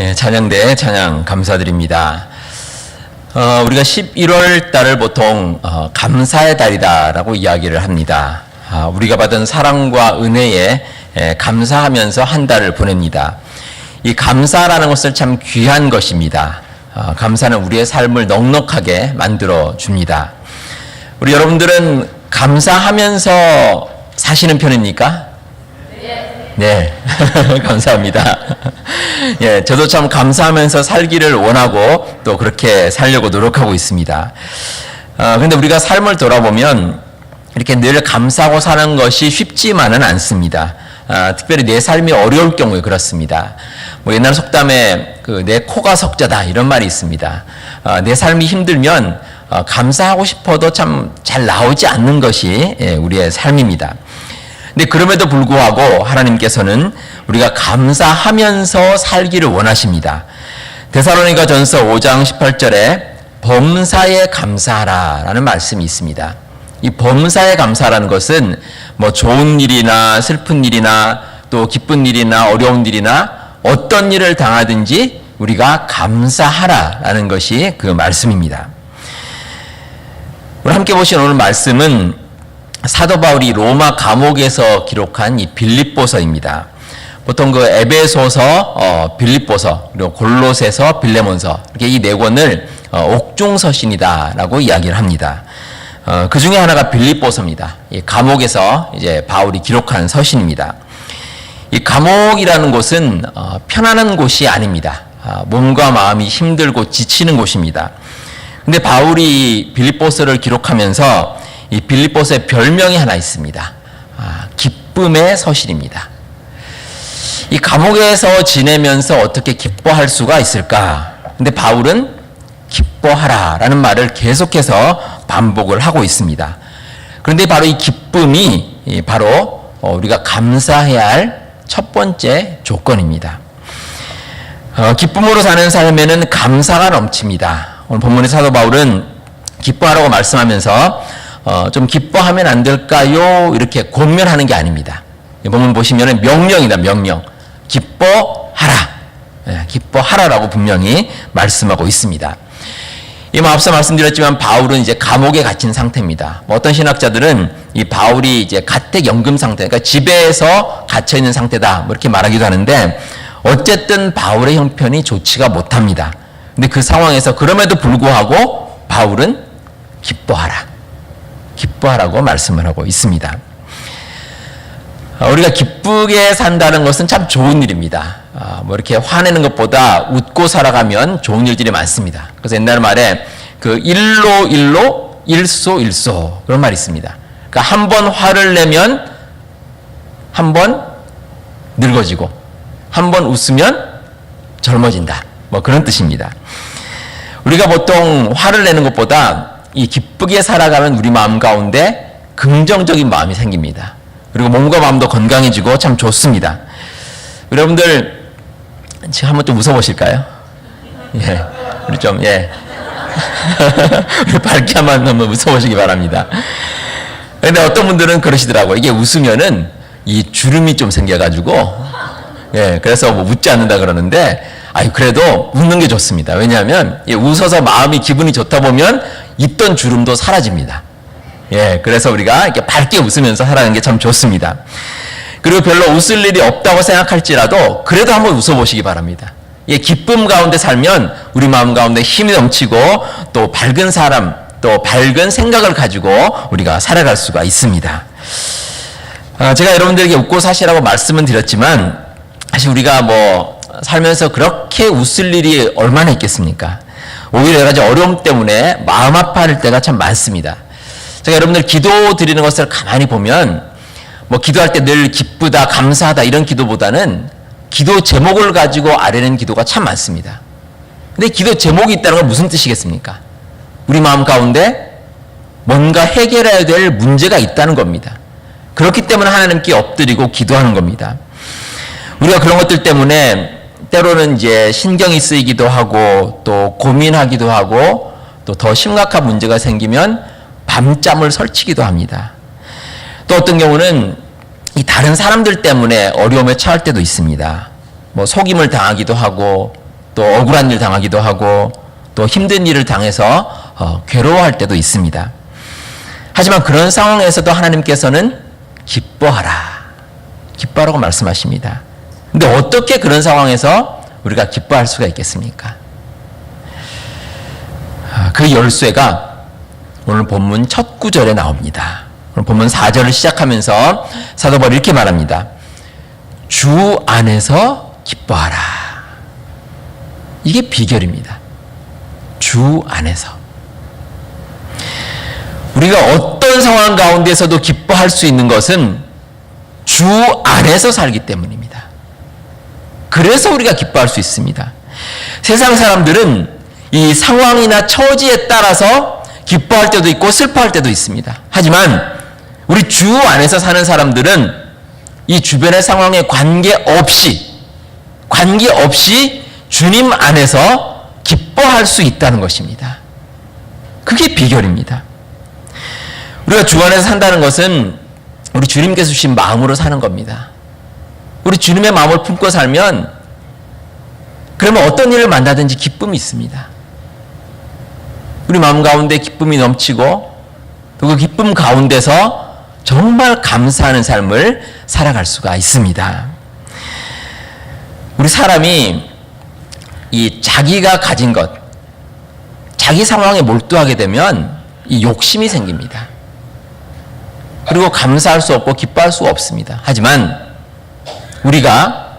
예, 찬양대 찬양 감사드립니다. 우리가 11월 달을 보통 감사의 달이다라고 이야기를 합니다. 우리가 받은 사랑과 은혜에 감사하면서 한 달을 보냅니다. 이 감사라는 것은 참 귀한 것입니다. 감사는 우리의 삶을 넉넉하게 만들어 줍니다. 우리 여러분들은 감사하면서 사시는 편입니까? 네, 감사합니다. 예, 저도 참 감사하면서 살기를 원하고 또 그렇게 살려고 노력하고 있습니다. 근데 우리가 삶을 돌아보면 이렇게 늘 감사하고 사는 것이 쉽지만은 않습니다. 특별히 내 삶이 어려울 경우에 그렇습니다. 뭐 옛날 속담에 내 코가 석자다 이런 말이 있습니다. 내 삶이 힘들면 감사하고 싶어도 참 잘 나오지 않는 것이 우리의 삶입니다. 근데 그럼에도 불구하고 하나님께서는 우리가 감사하면서 살기를 원하십니다. 데살로니가 전서 5장 18절에 범사에 감사하라 라는 말씀이 있습니다. 이 범사에 감사라는 것은 뭐 좋은 일이나 슬픈 일이나 또 기쁜 일이나 어려운 일이나 어떤 일을 당하든지 우리가 감사하라 라는 것이 그 말씀입니다. 우리 함께 보신 오늘 말씀은 사도 바울이 로마 감옥에서 기록한 이 빌립보서입니다. 보통 그 에베소서, 빌립보서, 그리고 골로새서, 빌레몬서 이렇게 이 네 권을 옥중서신이다라고 이야기를 합니다. 그 중에 하나가 빌립보서입니다. 이 감옥에서 이제 바울이 기록한 서신입니다. 이 감옥이라는 곳은 편안한 곳이 아닙니다. 몸과 마음이 힘들고 지치는 곳입니다. 근데 바울이 빌립보서를 기록하면서 이 빌립보서의 별명이 하나 있습니다. 기쁨의 서신입니다. 이 감옥에서 지내면서 어떻게 기뻐할 수가 있을까? 근데 바울은 기뻐하라 라는 말을 계속해서 반복을 하고 있습니다. 그런데 바로 이 기쁨이 바로 우리가 감사해야 할 첫 번째 조건입니다. 기쁨으로 사는 삶에는 감사가 넘칩니다. 오늘 본문의 사도 바울은 기뻐하라고 말씀하면서 좀 기뻐하면 안 될까요? 이렇게 권면하는 게 아닙니다. 본문 보시면은 명령이다, 명령. 기뻐하라. 기뻐하라라고 분명히 말씀하고 있습니다. 앞서 말씀드렸지만 바울은 이제 감옥에 갇힌 상태입니다. 어떤 신학자들은 이 바울이 이제 가택연금 상태, 그러니까 집에서 갇혀 있는 상태다, 이렇게 말하기도 하는데 어쨌든 바울의 형편이 좋지가 못합니다. 근데 그 상황에서 그럼에도 불구하고 바울은 기뻐하라. 기뻐하라고 말씀을 하고 있습니다. 우리가 기쁘게 산다는 것은 참 좋은 일입니다. 뭐 이렇게 화내는 것보다 웃고 살아가면 좋은 일들이 많습니다. 그래서 옛날 말에 그 일로 일소 그런 말이 있습니다. 그러니까 한 번 화를 내면 한 번 늙어지고 한 번 웃으면 젊어진다. 뭐 그런 뜻입니다. 우리가 보통 화를 내는 것보다 이 기쁘게 살아가면 우리 마음 가운데 긍정적인 마음이 생깁니다. 그리고 몸과 마음도 건강해지고 참 좋습니다. 여러분들 지금 한번 좀 웃어보실까요? 예, 우리 좀 우리 밝게 한번 웃어보시기 바랍니다. 그런데 어떤 분들은 그러시더라고요. 이게 웃으면은 이 주름이 좀 생겨가지고 그래서 뭐 웃지 않는다 그러는데 그래도 웃는 게 좋습니다. 왜냐하면 웃어서 마음이 기분이 좋다 보면 있던 주름도 사라집니다. 그래서 우리가 이렇게 밝게 웃으면서 살아가는 게 참 좋습니다. 그리고 별로 웃을 일이 없다고 생각할지라도 그래도 한번 웃어보시기 바랍니다. 기쁨 가운데 살면 우리 마음 가운데 힘이 넘치고 또 밝은 사람, 또 밝은 생각을 가지고 우리가 살아갈 수가 있습니다. 제가 여러분들에게 웃고 사시라고 말씀은 드렸지만 사실 우리가 뭐 살면서 그렇게 웃을 일이 얼마나 있겠습니까? 오히려 여러 가지 어려움 때문에 마음 아파할 때가 참 많습니다. 제가 여러분들 기도 드리는 것을 가만히 보면 뭐 기도할 때 늘 기쁘다, 감사하다 이런 기도보다는 기도 제목을 가지고 아뢰는 기도가 참 많습니다. 근데 기도 제목이 있다는 건 무슨 뜻이겠습니까? 우리 마음 가운데 뭔가 해결해야 될 문제가 있다는 겁니다. 그렇기 때문에 하나님께 엎드리고 기도하는 겁니다. 우리가 그런 것들 때문에 때로는 이제 신경이 쓰이기도 하고 또 고민하기도 하고 또 더 심각한 문제가 생기면 밤잠을 설치기도 합니다. 또 어떤 경우는 이 다른 사람들 때문에 어려움에 처할 때도 있습니다. 뭐 속임을 당하기도 하고 또 억울한 일 당하기도 하고 또 힘든 일을 당해서 괴로워할 때도 있습니다. 하지만 그런 상황에서도 하나님께서는 기뻐하라, 기뻐하라고 말씀하십니다. 근데 어떻게 그런 상황에서 우리가 기뻐할 수가 있겠습니까? 그 열쇠가 오늘 본문 첫 구절에 나옵니다. 오늘 본문 4절을 시작하면서 사도 바울이 이렇게 말합니다. 주 안에서 기뻐하라. 이게 비결입니다. 주 안에서. 우리가 어떤 상황 가운데서도 기뻐할 수 있는 것은 주 안에서 살기 때문입니다. 그래서 우리가 기뻐할 수 있습니다. 세상 사람들은 이 상황이나 처지에 따라서 기뻐할 때도 있고 슬퍼할 때도 있습니다. 하지만 우리 주 안에서 사는 사람들은 이 주변의 상황에 관계없이 주님 안에서 기뻐할 수 있다는 것입니다. 그게 비결입니다. 우리가 주 안에서 산다는 것은 우리 주님께서 주신 마음으로 사는 겁니다. 우리 주님의 마음을 품고 살면 그러면 어떤 일을 만나든지 기쁨이 있습니다. 우리 마음 가운데 기쁨이 넘치고 또 그 기쁨 가운데서 정말 감사하는 삶을 살아갈 수가 있습니다. 우리 사람이 이 자기가 가진 것, 자기 상황에 몰두하게 되면 이 욕심이 생깁니다. 그리고 감사할 수 없고 기뻐할 수가 없습니다. 하지만 우리가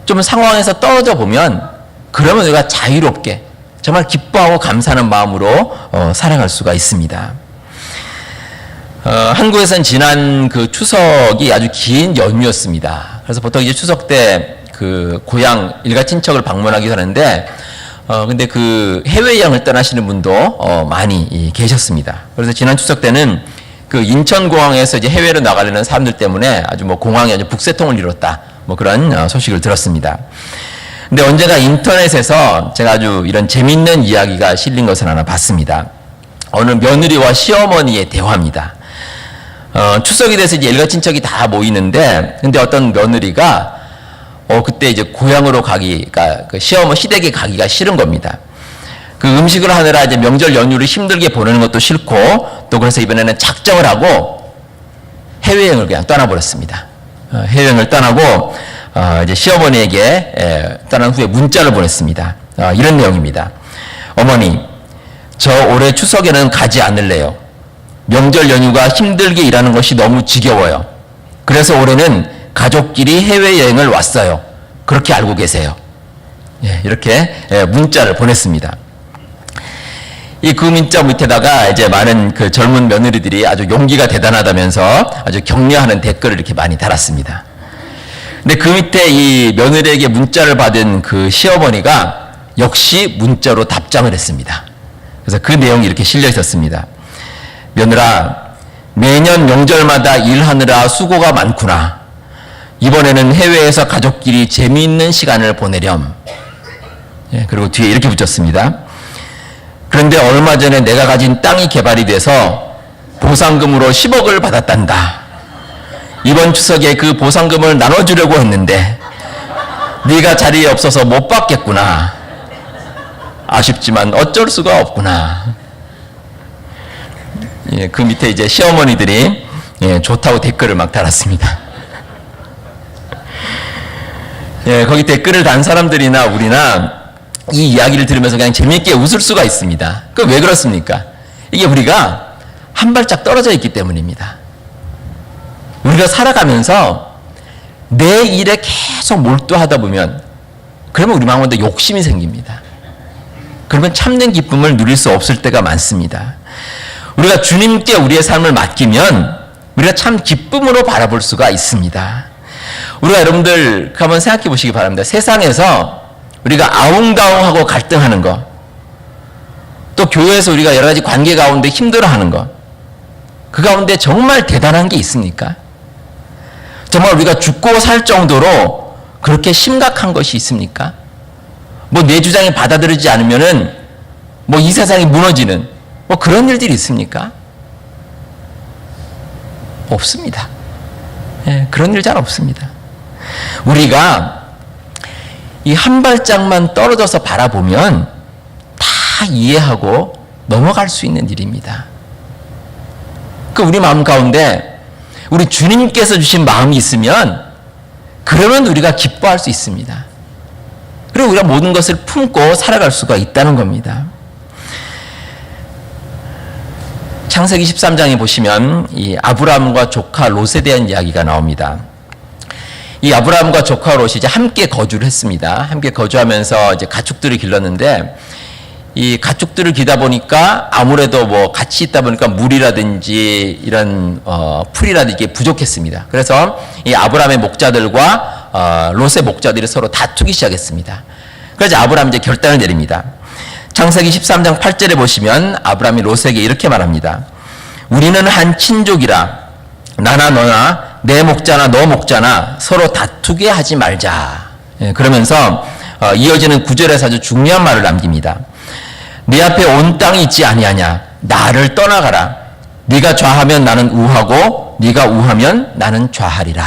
좀 상황에서 떨어져 보면 그러면 우리가 자유롭게 정말 기뻐하고 감사하는 마음으로 살아갈 수가 있습니다. 한국에서는 지난 그 추석이 아주 긴 연휴였습니다. 그래서 보통 이제 추석 때 그 고향 일가 친척을 방문하기도 하는데 근데 그 해외여행을 떠나시는 분도 많이 계셨습니다. 그래서 지난 추석 때는 그 인천공항에서 이제 해외로 나가려는 사람들 때문에 아주 뭐 공항에 아주 북새통을 이뤘다, 뭐 그런 소식을 들었습니다. 근데 언제가 인터넷에서 제가 아주 이런 재밌는 이야기가 실린 것을 하나 봤습니다. 어느 며느리와 시어머니의 대화입니다. 추석이 돼서 이제 일가 친척이 다 모이는데, 근데 어떤 며느리가 그때 이제 고향으로 가기가, 그 시댁에 가기가 싫은 겁니다. 그 음식을 하느라 이제 명절 연휴를 힘들게 보내는 것도 싫고, 또 그래서 이번에는 작정을 하고 해외여행을 그냥 떠나버렸습니다. 해외여행을 떠나고, 이제 시어머니에게 떠난 후에 문자를 보냈습니다. 이런 내용입니다. 어머니, 저 올해 추석에는 가지 않을래요. 명절 연휴가 힘들게 일하는 것이 너무 지겨워요. 그래서 올해는 가족끼리 해외여행을 왔어요. 그렇게 알고 계세요. 이렇게 문자를 보냈습니다. 그 문자 밑에다가 이제 많은 그 젊은 며느리들이 아주 용기가 대단하다면서 아주 격려하는 댓글을 이렇게 많이 달았습니다. 근데 그 밑에 이 며느리에게 문자를 받은 그 시어머니가 역시 문자로 답장을 했습니다. 그래서 그 내용이 이렇게 실려 있었습니다. 며느라, 매년 명절마다 일하느라 수고가 많구나. 이번에는 해외에서 가족끼리 재미있는 시간을 보내렴. 그리고 뒤에 이렇게 붙였습니다. 그런데 얼마 전에 내가 가진 땅이 개발이 돼서 보상금으로 10억을 받았단다. 이번 추석에 그 보상금을 나눠주려고 했는데 네가 자리에 없어서 못 받겠구나. 아쉽지만 어쩔 수가 없구나. 그 밑에 이제 시어머니들이 좋다고 댓글을 막 달았습니다. 거기 댓글을 단 사람들이나 우리나 이 이야기를 들으면서 그냥 재미있게 웃을 수가 있습니다. 그 왜 그렇습니까? 이게 우리가 한 발짝 떨어져 있기 때문입니다. 우리가 살아가면서 내 일에 계속 몰두하다 보면 그러면 우리 마음에 욕심이 생깁니다. 그러면 참된 기쁨을 누릴 수 없을 때가 많습니다. 우리가 주님께 우리의 삶을 맡기면 우리가 참 기쁨으로 바라볼 수가 있습니다. 우리가 여러분들 한번 생각해 보시기 바랍니다. 세상에서 우리가 아웅다웅하고 갈등하는 거, 또 교회에서 우리가 여러 가지 관계 가운데 힘들어하는 거, 그 가운데 정말 대단한 게 있습니까? 정말 우리가 죽고 살 정도로 그렇게 심각한 것이 있습니까? 뭐 내 주장이 받아들이지 않으면은 뭐 이 세상이 무너지는 뭐 그런 일들이 있습니까? 없습니다. 그런 일 잘 없습니다. 우리가 이 한 발짝만 떨어져서 바라보면 다 이해하고 넘어갈 수 있는 일입니다. 그 우리 마음 가운데 우리 주님께서 주신 마음이 있으면 그러면 우리가 기뻐할 수 있습니다. 그리고 우리가 모든 것을 품고 살아갈 수가 있다는 겁니다. 창세기 13장에 보시면 이 아브라함과 조카 롯에 대한 이야기가 나옵니다. 이 아브라함과 조카 롯이 이제 함께 거주를 했습니다. 함께 거주하면서 이제 가축들을 길렀는데 이 가축들을 기다 보니까 아무래도 뭐 같이 있다 보니까 물이라든지 이런 풀이라든지 이게 부족했습니다. 그래서 이 아브라함의 목자들과 롯의 목자들이 서로 다투기 시작했습니다. 그래서 아브라함이 이제 결단을 내립니다. 창세기 13장 8절에 보시면 아브라함이 롯에게 이렇게 말합니다. 우리는 한 친족이라 나나 너나 내 목자나 너 목자나 서로 다투게 하지 말자. 그러면서 이어지는 9절에서 아주 중요한 말을 남깁니다. 네 앞에 온 땅이 있지 아니하냐. 나를 떠나가라. 네가 좌하면 나는 우하고 네가 우하면 나는 좌하리라.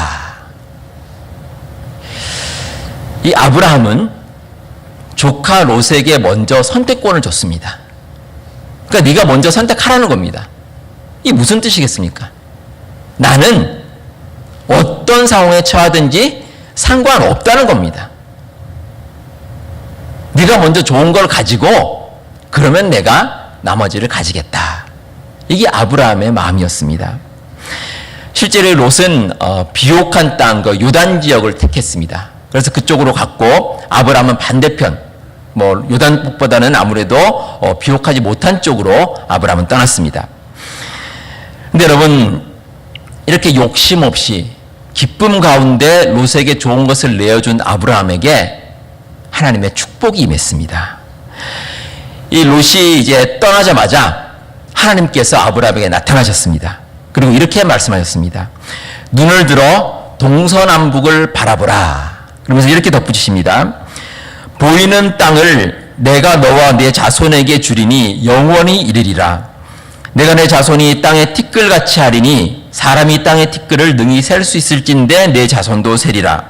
이 아브라함은 조카 롯에게 먼저 선택권을 줬습니다. 그러니까 네가 먼저 선택하라는 겁니다. 이게 무슨 뜻이겠습니까? 나는 어떤 상황에 처하든지 상관없다는 겁니다. 네가 먼저 좋은 걸 가지고 그러면 내가 나머지를 가지겠다. 이게 아브라함의 마음이었습니다. 실제로 롯은 비옥한 땅, 그 요단 지역을 택했습니다. 그래서 그쪽으로 갔고 아브라함은 반대편, 뭐 요단폭보다는 아무래도 비옥하지 못한 쪽으로 아브라함은 떠났습니다. 근데 여러분 이렇게 욕심 없이 기쁨 가운데 롯에게 좋은 것을 내어준 아브라함에게 하나님의 축복이 임했습니다. 이 롯이 이제 떠나자마자 하나님께서 아브라함에게 나타나셨습니다. 그리고 이렇게 말씀하셨습니다. 눈을 들어 동서남북을 바라보라. 그러면서 이렇게 덧붙이십니다. 보이는 땅을 내가 너와 내 자손에게 주리니 영원히 이르리라. 내가 내 자손이 땅의 티끌같이 하리니 사람이 땅의 티끌을 능히 셀 수 있을진데 내 자손도 세리라.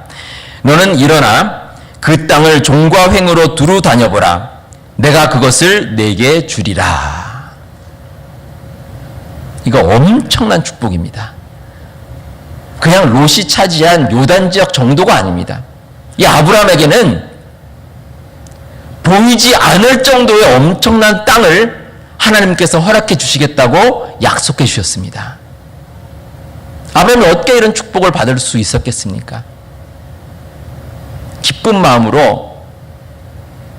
너는 일어나 그 땅을 종과 횡으로 두루 다녀보라. 내가 그것을 내게 주리라. 이거 엄청난 축복입니다. 그냥 롯이 차지한 요단 지역 정도가 아닙니다. 이 아브라함에게는 보이지 않을 정도의 엄청난 땅을 하나님께서 허락해 주시겠다고 약속해 주셨습니다. 아브라함이 어떻게 이런 축복을 받을 수 있었겠습니까? 기쁜 마음으로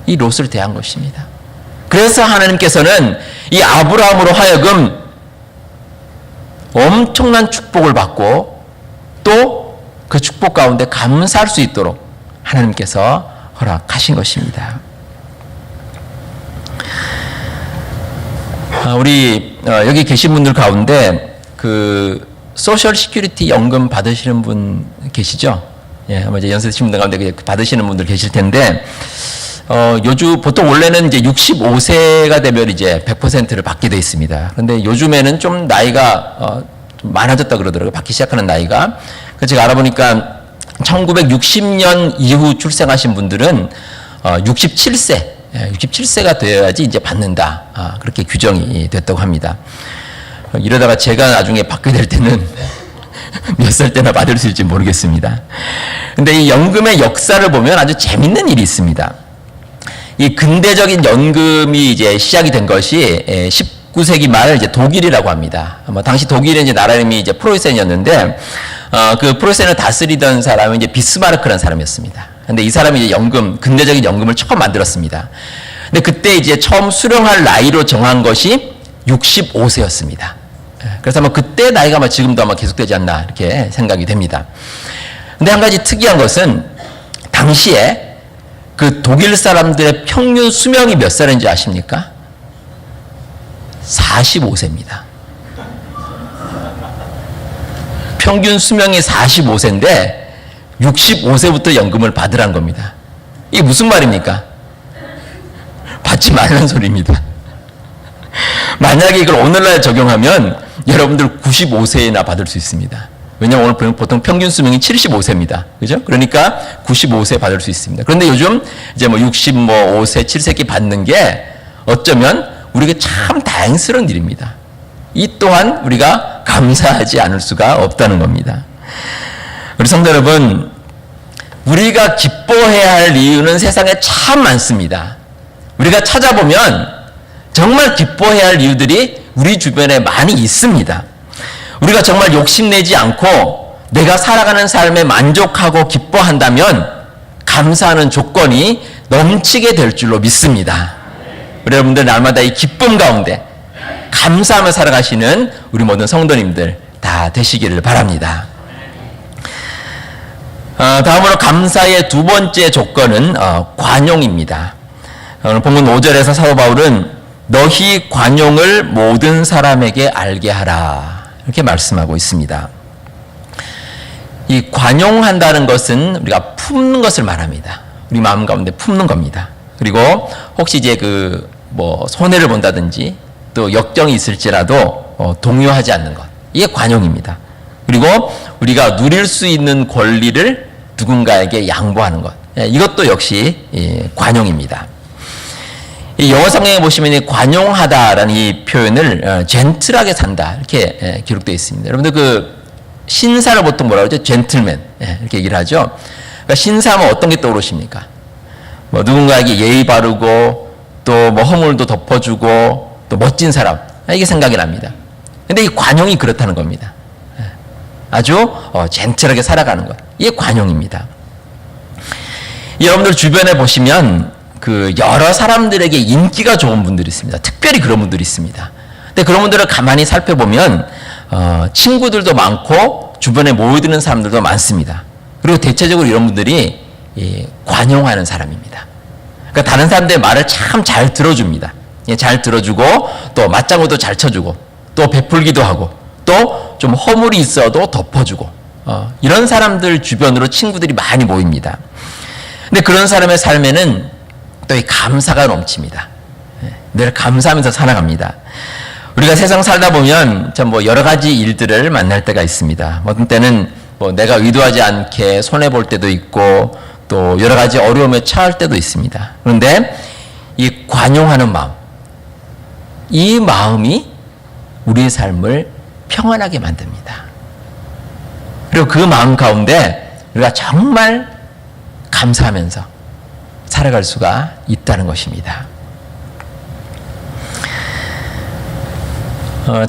이 롯을 대한 것입니다. 그래서 하나님께서는 이 아브라함으로 하여금 엄청난 축복을 받고 또 그 축복 가운데 감사할 수 있도록 하나님께서 허락하신 것입니다. 우리 여기 계신 분들 가운데 그 소셜 시큐리티 연금 받으시는 분 계시죠? 예, 아마 이제 연세 드신 분들 가운데 받으시는 분들 계실 텐데 요즘 보통 원래는 이제 65세가 되면 이제 100%를 받게 돼 있습니다. 그런데 요즘에는 좀 나이가 좀 많아졌다 그러더라고요. 받기 시작하는 나이가. 그래서 제가 알아보니까 1960년 이후 출생하신 분들은 67세가 되어야지 이제 받는다. 그렇게 규정이 됐다고 합니다. 이러다가 제가 나중에 받게 될 때는 몇 살 때나 받을 수 있을지 모르겠습니다. 근데 이 연금의 역사를 보면 아주 재밌는 일이 있습니다. 이 근대적인 연금이 이제 시작이 된 것이 19세기 말 이제 독일이라고 합니다. 당시 독일의 이제 나라 이름이 이제 프로이센이었는데, 그 프로이센을 다스리던 사람은 이제 비스마르크라는 사람이었습니다. 근데 이 사람이 이제 근대적인 연금을 처음 만들었습니다. 근데 그때 이제 처음 수령할 나이로 정한 것이 65세였습니다. 그래서 아마 그때 나이가 아마 지금도 아마 계속되지 않나 이렇게 생각이 됩니다. 근데 한 가지 특이한 것은 당시에 그 독일 사람들의 평균 수명이 몇 살인지 아십니까? 45세입니다. 평균 수명이 45세인데 65세부터 연금을 받으란 겁니다. 이게 무슨 말입니까? 받지 말라는 소리입니다. 만약에 이걸 오늘날 적용하면 여러분들 95세나 받을 수 있습니다. 왜냐하면 오늘 보통 평균 수명이 75세입니다. 그죠? 그러니까 95세 받을 수 있습니다. 그런데 요즘 이제 뭐 65세, 7세끼 받는 게 어쩌면 우리에게 참 다행스러운 일입니다. 이 또한 우리가 감사하지 않을 수가 없다는 겁니다. 우리 성도 여러분, 우리가 기뻐해야 할 이유는 세상에 참 많습니다. 우리가 찾아보면 정말 기뻐해야 할 이유들이 우리 주변에 많이 있습니다. 우리가 정말 욕심내지 않고 내가 살아가는 삶에 만족하고 기뻐한다면 감사하는 조건이 넘치게 될 줄로 믿습니다. 우리 여러분들 날마다 이 기쁨 가운데 감사하며 살아가시는 우리 모든 성도님들 다 되시기를 바랍니다. 다음으로 감사의 두 번째 조건은 관용입니다. 오늘 본문 5절에서 사도 바울은 너희 관용을 모든 사람에게 알게 하라 이렇게 말씀하고 있습니다. 이 관용한다는 것은 우리가 품는 것을 말합니다. 우리 마음 가운데 품는 겁니다. 그리고 혹시 이제 손해를 본다든지 또 역경이 있을지라도 동요하지 않는 것. 이게 관용입니다. 그리고 우리가 누릴 수 있는 권리를 누군가에게 양보하는 것. 이것도 역시 관용입니다. 이 영어 성경에 보시면 이 관용하다라는 이 표현을 젠틀하게 산다 이렇게 기록되어 있습니다. 여러분들 그 신사를 보통 뭐라고 하죠? 젠틀맨 이렇게 얘기를 하죠. 그러니까 신사하면 어떤 게 떠오르십니까? 뭐 누군가에게 예의 바르고 또 뭐 허물도 덮어주고 또 멋진 사람 이게 생각이 납니다. 근데 이 관용이 그렇다는 겁니다. 아주 젠틀하게 살아가는 것. 이게 관용입니다. 여러분들 주변에 보시면 그 여러 사람들에게 인기가 좋은 분들이 있습니다. 특별히 그런 분들이 있습니다. 근데 그런 분들을 가만히 살펴보면 친구들도 많고 주변에 모여드는 사람들도 많습니다. 그리고 대체적으로 이런 분들이 관용하는 사람입니다. 그러니까 다른 사람들의 말을 참 잘 들어줍니다. 잘 들어주고 또 맞장구도 잘 쳐주고 또 베풀기도 하고 또 좀 허물이 있어도 덮어주고 이런 사람들 주변으로 친구들이 많이 모입니다. 근데 그런 사람의 삶에는 또 이 감사가 넘칩니다. 늘 감사하면서 살아갑니다. 우리가 세상 살다 보면 참 여러 가지 일들을 만날 때가 있습니다. 어떤 때는 내가 의도하지 않게 손해 볼 때도 있고 또 여러 가지 어려움에 처할 때도 있습니다. 그런데 이 관용하는 마음, 이 마음이 우리의 삶을 평안하게 만듭니다. 그리고 그 마음 가운데 우리가 정말 감사하면서 살아갈 수가 있다는 것입니다.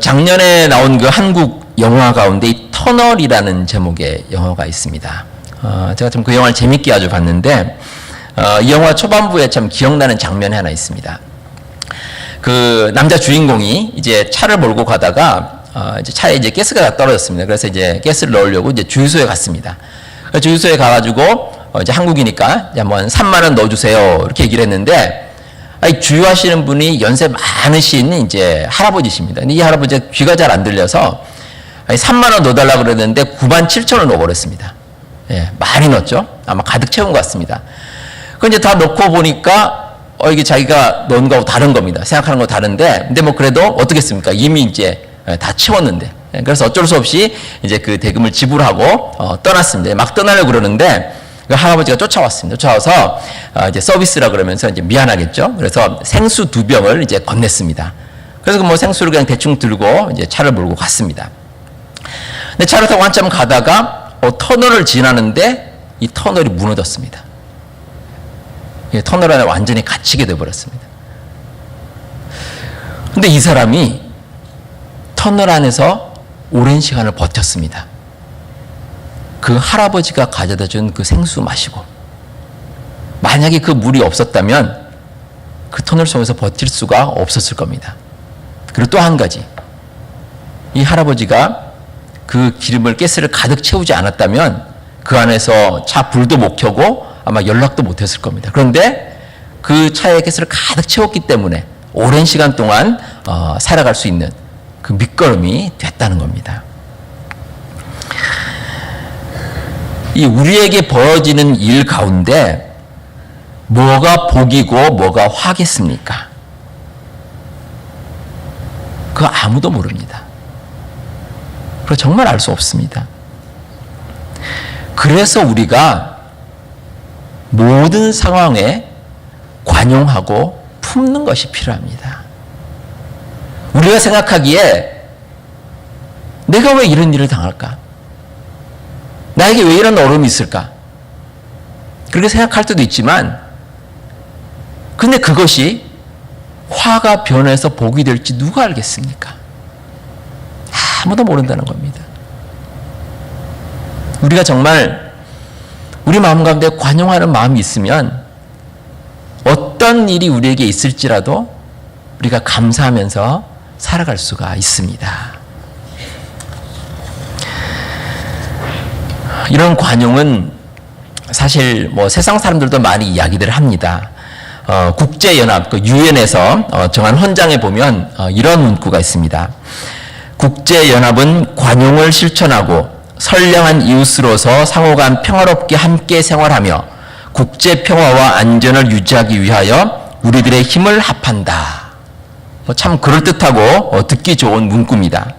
작년에 나온 그 한국 영화 가운데 이 터널이라는 제목의 영화가 있습니다. 제가 좀 그 영화를 재밌게 아주 봤는데 이 영화 초반부에 참 기억나는 장면이 하나 있습니다. 그 남자 주인공이 이제 차를 몰고 가다가 이제 차에 이제 가스가 다 떨어졌습니다. 그래서 이제 가스를 넣으려고 이제 주유소에 갔습니다. 주유소에 가가지고 이제 한국이니까 한번 3만 원 넣어주세요 이렇게 얘기를 했는데 주유하시는 분이 연세 많으신 이제 할아버지십니다. 근데 이 할아버지가 귀가 잘 안 들려서 3만 원 넣어달라고 그랬는데 9만 7천 원 넣어버렸습니다. 많이 넣었죠. 아마 가득 채운 것 같습니다. 그 이제 다 넣고 보니까 이게 자기가 넣은 거하고 다른 겁니다. 생각하는 거 다른데, 근데 그래도 어떻겠습니까? 이미 이제 다 채웠는데. 그래서 어쩔 수 없이 이제 그 대금을 지불하고 떠났습니다. 막 떠나려고 그러는데 그 할아버지가 쫓아왔습니다. 쫓아와서 이제 서비스라 그러면서 이제 미안하겠죠. 그래서 생수 2병을 이제 건넸습니다. 그래서 그 생수를 그냥 대충 들고 이제 차를 몰고 갔습니다. 근데 차를 타고 한참 가다가 터널을 지나는데 이 터널이 무너졌습니다. 터널 안에 완전히 갇히게 되어버렸습니다. 근데 이 사람이 터널 안에서 오랜 시간을 버텼습니다. 그 할아버지가 가져다 준 그 생수 마시고, 만약에 그 물이 없었다면 그 터널 속에서 버틸 수가 없었을 겁니다. 그리고 또 한 가지, 이 할아버지가 그 기름을 가스를 가득 채우지 않았다면 그 안에서 차 불도 못 켜고 아마 연락도 못 했을 겁니다. 그런데 그 차에 가스를 가득 채웠기 때문에 오랜 시간 동안 살아갈 수 있는 그 밑거름이 됐다는 겁니다. 이 우리에게 벌어지는 일 가운데 뭐가 복이고 뭐가 화겠습니까? 그거 아무도 모릅니다. 그리고 정말 알 수 없습니다. 그래서 우리가 모든 상황에 관용하고 품는 것이 필요합니다. 우리가 생각하기에 내가 왜 이런 일을 당할까? 나에게 왜 이런 어려움이 있을까? 그렇게 생각할 때도 있지만, 근데 그것이 화가 변해서 복이 될지 누가 알겠습니까? 아무도 모른다는 겁니다. 우리가 정말 우리 마음 가운데 관용하는 마음이 있으면 어떤 일이 우리에게 있을지라도 우리가 감사하면서 살아갈 수가 있습니다. 이런 관용은 사실 뭐 세상 사람들도 많이 이야기들을 합니다. 국제연합, 그 유엔에서 정한 헌장에 보면 이런 문구가 있습니다. 국제연합은 관용을 실천하고 선량한 이웃으로서 상호간 평화롭게 함께 생활하며 국제 평화와 안전을 유지하기 위하여 우리들의 힘을 합한다. 참 그럴듯하고 듣기 좋은 문구입니다.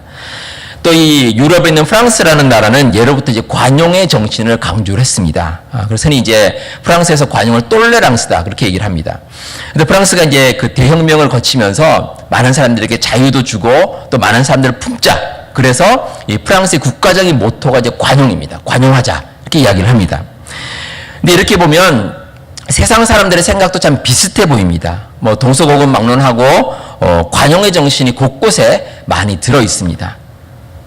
또 이 유럽에 있는 프랑스라는 나라는 예로부터 이제 관용의 정신을 강조를 했습니다. 그래서 이제 프랑스에서 관용을 똘레랑스다 그렇게 얘기를 합니다. 근데 프랑스가 이제 그 대혁명을 거치면서 많은 사람들에게 자유도 주고 또 많은 사람들을 품자. 그래서 이 프랑스의 국가적인 모토가 이제 관용입니다. 관용하자 이렇게 이야기를 합니다. 근데 이렇게 보면 세상 사람들의 생각도 참 비슷해 보입니다. 뭐 동서고금 막론하고 관용의 정신이 곳곳에 많이 들어 있습니다.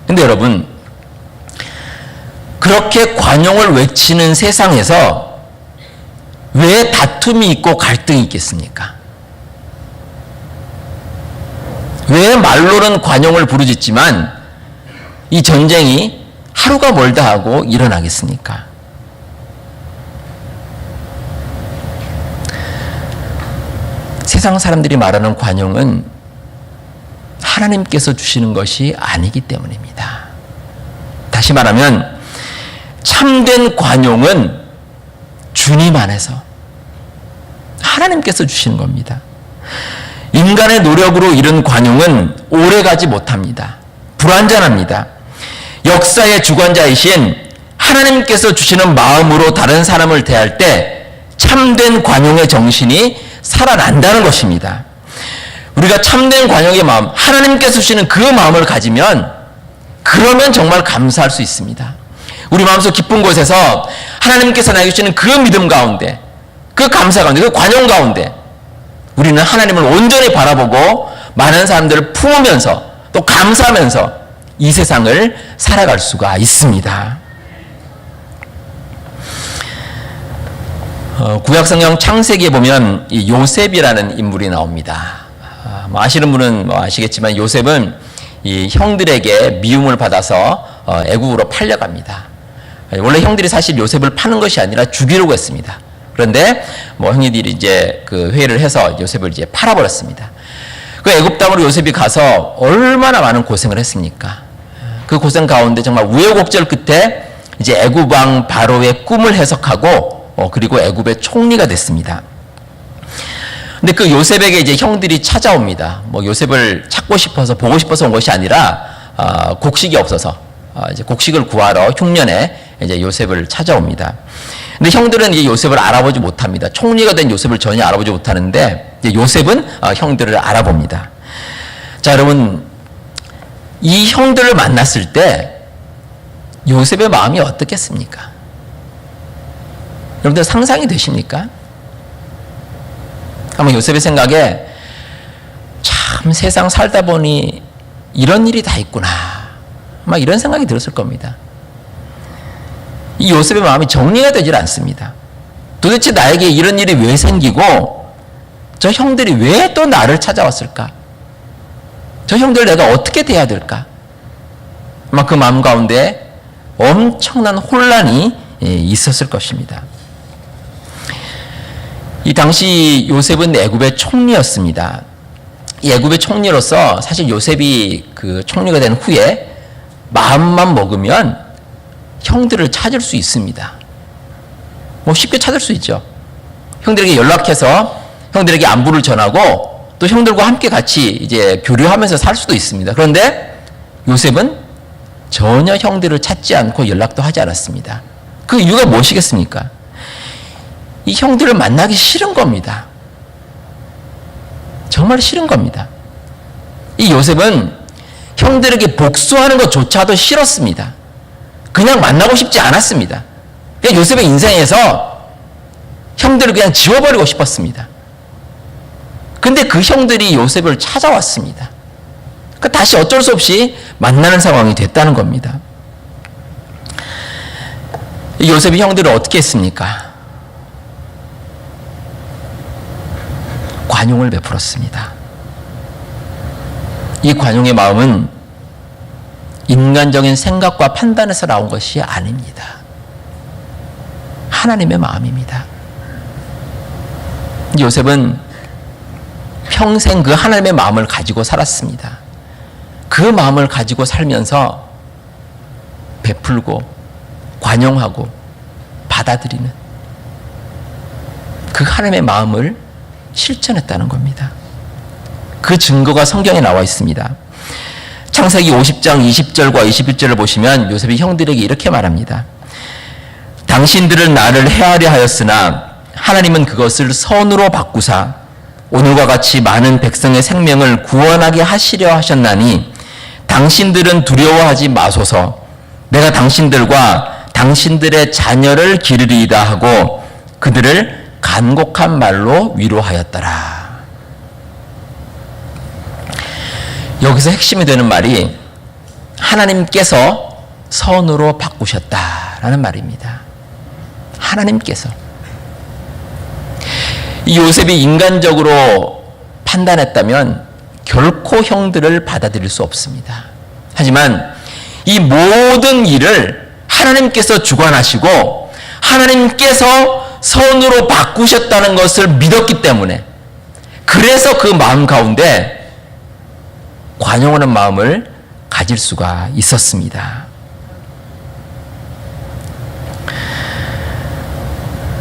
근데 여러분, 그렇게 관용을 외치는 세상에서 왜 다툼이 있고 갈등이 있겠습니까? 왜 말로는 관용을 부르짖지만 이 전쟁이 하루가 멀다 하고 일어나겠습니까? 세상 사람들이 말하는 관용은 하나님께서 주시는 것이 아니기 때문입니다. 다시 말하면 참된 관용은 주님 안에서 하나님께서 주시는 겁니다. 인간의 노력으로 이룬 관용은 오래가지 못합니다. 불완전합니다. 역사의 주관자이신 하나님께서 주시는 마음으로 다른 사람을 대할 때 참된 관용의 정신이 살아난다는 것입니다. 우리가 참된 관용의 마음, 하나님께서 주시는 그 마음을 가지면 그러면 정말 감사할 수 있습니다. 우리 마음속 깊은 곳에서 하나님께서 나에게 주시는 그 믿음 가운데, 그 감사 가운데, 그 관용 가운데 우리는 하나님을 온전히 바라보고 많은 사람들을 품으면서 또 감사하면서 이 세상을 살아갈 수가 있습니다. 구약성경 창세기에 보면 이 요셉이라는 인물이 나옵니다. 아시는 분은 아시겠지만 요셉은 이 형들에게 미움을 받아서 애국으로 팔려갑니다. 원래 형들이 사실 요셉을 파는 것이 아니라 죽이려고 했습니다. 그런데 형님들이 이제 그 회의를 해서 요셉을 이제 팔아버렸습니다. 그 애굽 땅으로 요셉이 가서 얼마나 많은 고생을 했습니까? 그 고생 가운데 정말 우여곡절 끝에 이제 애굽 왕 바로의 꿈을 해석하고 그리고 애굽의 총리가 됐습니다. 근데 그 요셉에게 이제 형들이 찾아옵니다. 요셉을 찾고 싶어서 보고 싶어서 온 것이 아니라 곡식이 없어서 이제 곡식을 구하러 흉년에 이제 요셉을 찾아옵니다. 근데 형들은 이제 요셉을 알아보지 못합니다. 총리가 된 요셉을 전혀 알아보지 못하는데 이제 요셉은 형들을 알아봅니다. 자, 여러분, 이 형들을 만났을 때 요셉의 마음이 어떻겠습니까? 여러분들 상상이 되십니까? 아마 요셉의 생각에 참 세상 살다 보니 이런 일이 다 있구나. 아마 이런 생각이 들었을 겁니다. 이 요셉의 마음이 정리가 되질 않습니다. 도대체 나에게 이런 일이 왜 생기고 저 형들이 왜 또 나를 찾아왔을까? 저 형들 내가 어떻게 대해야 될까? 아마 그 마음 가운데 엄청난 혼란이 있었을 것입니다. 이 당시 요셉은 애굽의 총리였습니다. 이 애굽의 총리로서 사실 요셉이 그 총리가 된 후에 마음만 먹으면 형들을 찾을 수 있습니다. 쉽게 찾을 수 있죠. 형들에게 연락해서 형들에게 안부를 전하고 또 형들과 함께 같이 이제 교류하면서 살 수도 있습니다. 그런데 요셉은 전혀 형들을 찾지 않고 연락도 하지 않았습니다. 그 이유가 무엇이겠습니까? 이 형들을 만나기 싫은 겁니다. 정말 싫은 겁니다. 이 요셉은 형들에게 복수하는 것조차도 싫었습니다. 그냥 만나고 싶지 않았습니다. 그냥 요셉의 인생에서 형들을 그냥 지워버리고 싶었습니다. 근데 그 형들이 요셉을 찾아왔습니다. 그러니까 다시 어쩔 수 없이 만나는 상황이 됐다는 겁니다. 이 요셉이 형들을 어떻게 했습니까? 관용을 베풀었습니다. 이 관용의 마음은 인간적인 생각과 판단에서 나온 것이 아닙니다. 하나님의 마음입니다. 요셉은 평생 그 하나님의 마음을 가지고 살았습니다. 그 마음을 가지고 살면서 베풀고 관용하고 받아들이는 그 하나님의 마음을 실천했다는 겁니다. 그 증거가 성경에 나와 있습니다. 창세기 50장 20절과 21절을 보시면 요셉이 형들에게 이렇게 말합니다. 당신들은 나를 해하려 하였으나 하나님은 그것을 선으로 바꾸사 오늘과 같이 많은 백성의 생명을 구원하게 하시려 하셨나니 당신들은 두려워하지 마소서. 내가 당신들과 당신들의 자녀를 기르리이다 하고 그들을 간곡한 말로 위로하였더라. 여기서 핵심이 되는 말이 하나님께서 선으로 바꾸셨다라는 말입니다. 하나님께서. 이 요셉이 인간적으로 판단했다면 결코 형들을 받아들일 수 없습니다. 하지만 이 모든 일을 하나님께서 주관하시고 하나님께서 선으로 바꾸셨다는 것을 믿었기 때문에 그래서 그 마음 가운데 관용하는 마음을 가질 수가 있었습니다.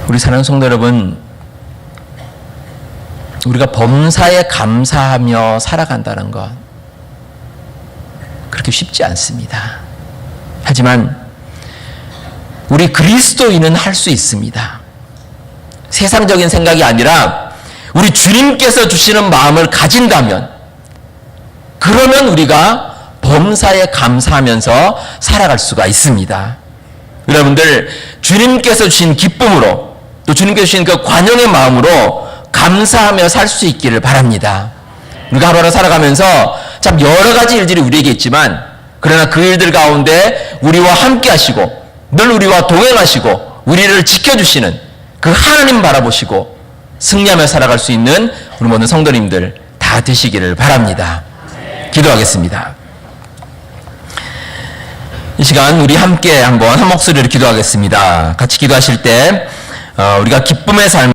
우리 사랑하는 성도 여러분, 우리가 범사에 감사하며 살아간다는 것 그렇게 쉽지 않습니다. 하지만 우리 그리스도인은 할 수 있습니다. 세상적인 생각이 아니라 우리 주님께서 주시는 마음을 가진다면 그러면 우리가 범사에 감사하면서 살아갈 수가 있습니다. 여러분들 주님께서 주신 기쁨으로 또 주님께서 주신 그 관용의 마음으로 감사하며 살 수 있기를 바랍니다. 우리가 하루하루 살아가면서 참 여러 가지 일들이 우리에게 있지만 그러나 그 일들 가운데 우리와 함께 하시고 늘 우리와 동행하시고 우리를 지켜주시는 그 하나님 바라보시고 승리하며 살아갈 수 있는 우리 모든 성도님들 다 되시기를 바랍니다. 기도하겠습니다. 이 시간 우리 함께 한번 한 목소리로 기도하겠습니다. 같이 기도하실 때 우리가 기쁨의 삶